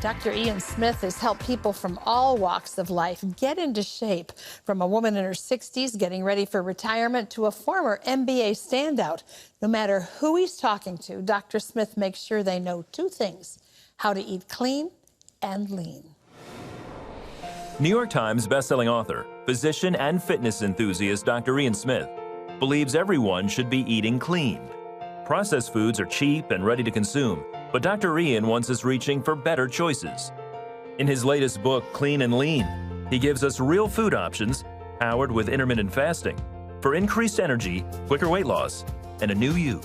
Dr. Ian Smith has helped people from all walks of life get into shape, from a woman in her 60s getting ready for retirement to a former NBA standout. No matter who he's talking to, Dr. Smith makes sure they know two things: how to eat clean and lean. New York Times bestselling author, physician, and fitness enthusiast Dr. Ian Smith believes everyone should be eating clean. Processed foods are cheap and ready to consume, but Dr. Ian wants us reaching for better choices. In his latest book, Clean and Lean, he gives us real food options powered with intermittent fasting for increased energy, quicker weight loss, and a new you.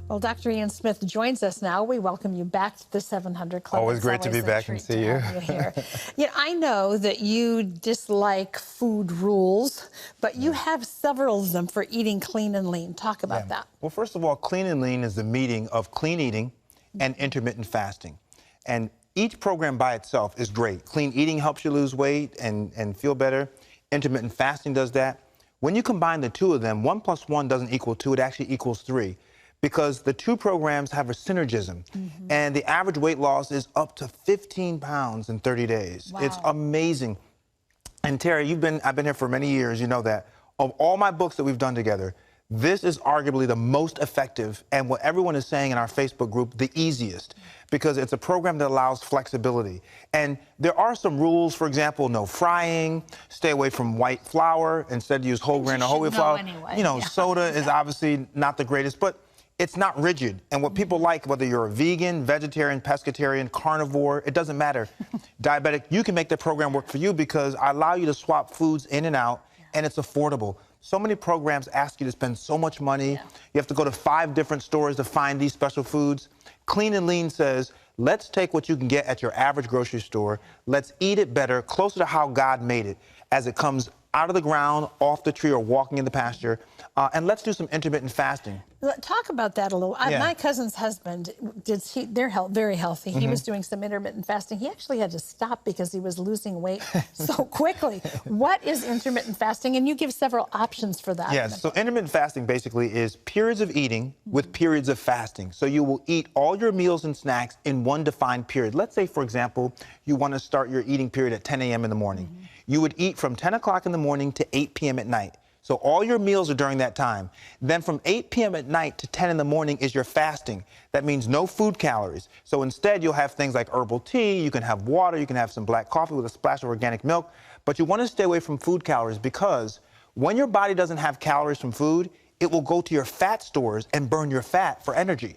Well, Dr. Ian Smith joins us now. We welcome you back to the 700 Club. Always great to be back and see you. Here. Yeah, I know that you dislike food rules, but you have several of them for eating clean and lean. Talk about that. Well, first of all, clean and lean is the meeting of clean eating and intermittent fasting. And each program by itself is great. Clean eating helps you lose weight and feel better. Intermittent fasting does that. When you combine the two of them, 1 + 1 doesn't equal 2, it actually equals 3. Because the two programs have a synergism, and the average weight loss is up to 15 pounds in 30 days. Wow. It's amazing. And Terry, I've been here for many years. You know that. Of all my books that we've done together, this is arguably the most effective, and what everyone is saying in our Facebook group, the easiest, because it's a program that allows flexibility. And there are some rules, for example, no frying, stay away from white flour, instead use whole grain or whole wheat flour. Anyway. You know, soda is obviously not the greatest, but it's not rigid. And what people like, whether you're a vegan, vegetarian, pescatarian, carnivore, it doesn't matter. Diabetic, you can make the program work for you because I allow you to swap foods in and out, and it's affordable. So many programs ask you to spend so much money. You have to go to 5 different stores to find these special foods. Clean and Lean says, let's take what you can get at your average grocery store. Let's eat it better, closer to how God made it, as it comes out of the ground, off the tree, or walking in the pasture. And let's do some intermittent fasting. Talk about that a little. My cousin's husband, they're very healthy. He was doing some intermittent fasting. He actually had to stop because he was losing weight so quickly. What is intermittent fasting? And you give several options for that. Yes, so intermittent fasting basically is periods of eating with periods of fasting. So you will eat all your meals and snacks in one defined period. Let's say, for example, you want to start your eating period at 10 a.m. in the morning. You would eat from 10 o'clock in the morning to 8 p.m. at night. So all your meals are during that time. Then from 8 p.m. at night to 10 in the morning is your fasting. That means no food calories. So instead, you'll have things like herbal tea, you can have water, you can have some black coffee with a splash of organic milk. But you want to stay away from food calories because when your body doesn't have calories from food, it will go to your fat stores and burn your fat for energy.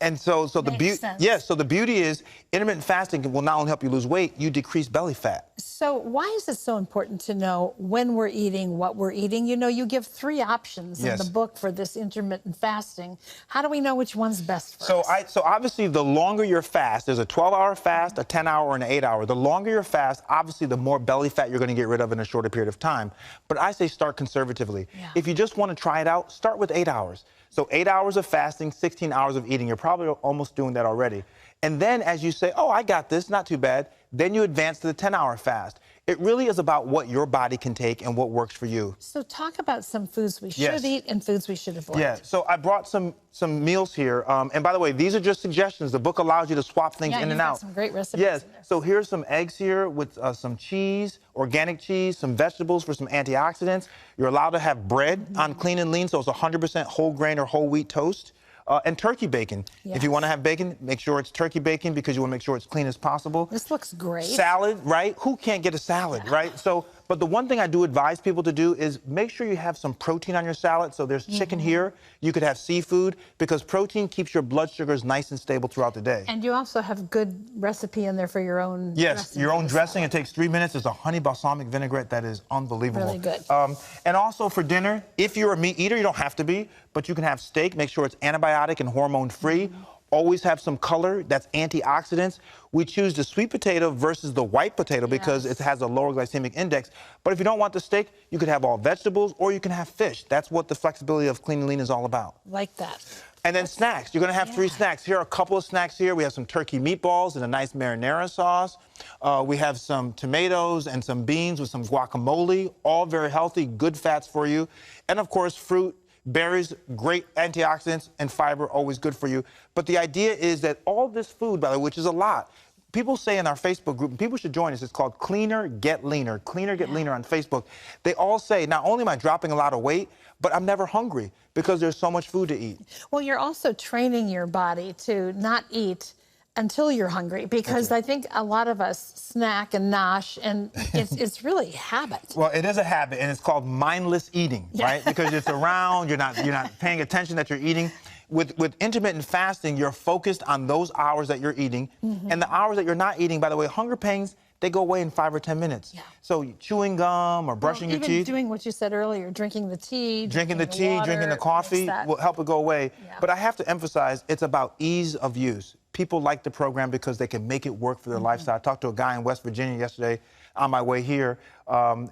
And so the beauty is intermittent fasting will not only help you lose weight, you decrease belly fat. So why is it so important to know when we're eating, what we're eating? You know, you give 3 options in the book for this intermittent fasting. How do we know which one's best for us? So obviously, the longer your fast, there's a 12-hour fast, a 10-hour, and an 8-hour. The longer your fast, obviously, the more belly fat you're going to get rid of in a shorter period of time. But I say start conservatively. If you just want to try it out, start with 8 hours. So 8 hours of fasting, 16 hours of eating. You're probably almost doing that already. And then as you say, oh, I got this, not too bad, then you advance to the 10-hour fast. It really is about what your body can take and what works for you. So talk about some foods we should eat and foods we should avoid. Yeah, so I brought some meals here. And by the way, these are just suggestions. The book allows you to swap things in and out. Got some great recipes. Yes, so here's some eggs here with some cheese, organic cheese, some vegetables for some antioxidants. You're allowed to have bread on Clean and Lean, so it's 100% whole grain or whole wheat toast. And turkey bacon. If you want to have bacon, make sure it's turkey bacon because you want to make sure it's clean as possible. This looks great. Salad, right? Who can't get a salad, right? But the one thing I do advise people to do is make sure you have some protein on your salad. So there's chicken here. You could have seafood because protein keeps your blood sugars nice and stable throughout the day. And you also have good recipe in there for your own dressing. Your own dressing. It takes 3 minutes. It's a honey balsamic vinaigrette that is unbelievable. Really good. And also for dinner, if you're a meat eater, you don't have to be, but you can have steak. Make sure it's antibiotic and hormone-free. Always have some color. That's antioxidants. We choose the sweet potato versus the white potato because it has a lower glycemic index. But if you don't want the steak, you could have all vegetables or you can have fish. That's what the flexibility of Clean and Lean is all about. Like that. And then snacks. You're going to have 3 snacks. Here are a couple of snacks here. We have some turkey meatballs and a nice marinara sauce. We have some tomatoes and some beans with some guacamole. All very healthy, good fats for you. And, of course, fruit, Berries, great antioxidants, and fiber, always good for you. But the idea is that all this food, by the way, which is a lot, people say in our Facebook group, and people should join us, it's called Cleaner, Get Leaner. Cleaner, Get Leaner on Facebook. They all say, not only am I dropping a lot of weight, but I'm never hungry because there's so much food to eat. Well, you're also training your body to not eat until you're hungry, because I think a lot of us snack and nosh, and it's really habit. Well, it is a habit, and it's called mindless eating, right? Because it's around, you're not paying attention that you're eating. With intermittent fasting, you're focused on those hours that you're eating, and the hours that you're not eating, by the way, hunger pains, they go away in 5 or 10 minutes. Yeah. So chewing gum or brushing your teeth. Even doing what you said earlier, drinking the tea, drinking the coffee will help it go away. Yeah. But I have to emphasize, it's about ease of use. People like the program because they can make it work for their lifestyle. I talked to a guy in West Virginia yesterday on my way here.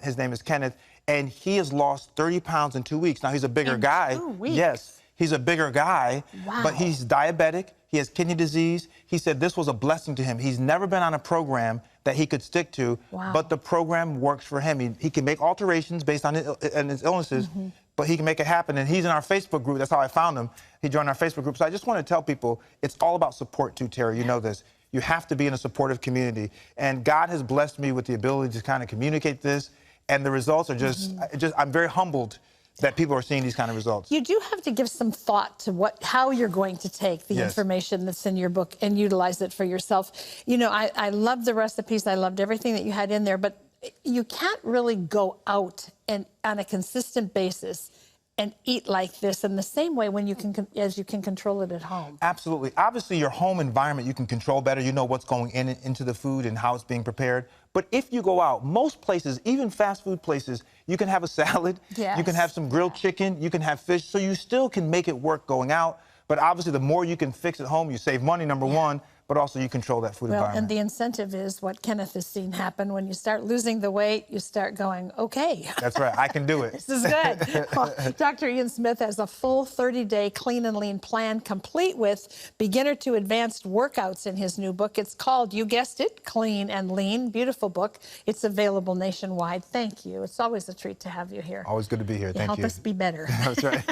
His name is Kenneth, and he has lost 30 pounds in 2 weeks. Now, he's a bigger guy. 2 weeks? Yes, he's a bigger guy, but he's diabetic. He has kidney disease. He said this was a blessing to him. He's never been on a program that he could stick to, but the program works for him. He can make alterations based on his illnesses, but he can make it happen. And he's in our Facebook group. That's how I found him. He joined our Facebook group. So I just want to tell people, it's all about support too, Terry. You know this. You have to be in a supportive community. And God has blessed me with the ability to kind of communicate this. And the results are just I'm very humbled that people are seeing these kind of results. You do have to give some thought to how you're going to take the information that's in your book and utilize it for yourself. You know, I loved the recipes. I loved everything that you had in there, but you can't really go out and on a consistent basis and eat like this in the same way as you can control it at home. Absolutely. Obviously, your home environment you can control better. You know what's going into the food and how it's being prepared. But if you go out, most places, even fast food places, you can have a salad, you can have some grilled chicken, you can have fish, so you still can make it work going out. But obviously, the more you can fix at home, you save money, number one, but also you control that food environment. And the incentive is what Kenneth has seen happen. When you start losing the weight, you start going, okay. That's right. I can do it. This is good. Well, Dr. Ian Smith has a full 30-day clean and lean plan, complete with beginner to advanced workouts in his new book. It's called, you guessed it, Clean and Lean. Beautiful book. It's available nationwide. Thank you. It's always a treat to have you here. Always good to be here. Thank you. Help us be better. That's right.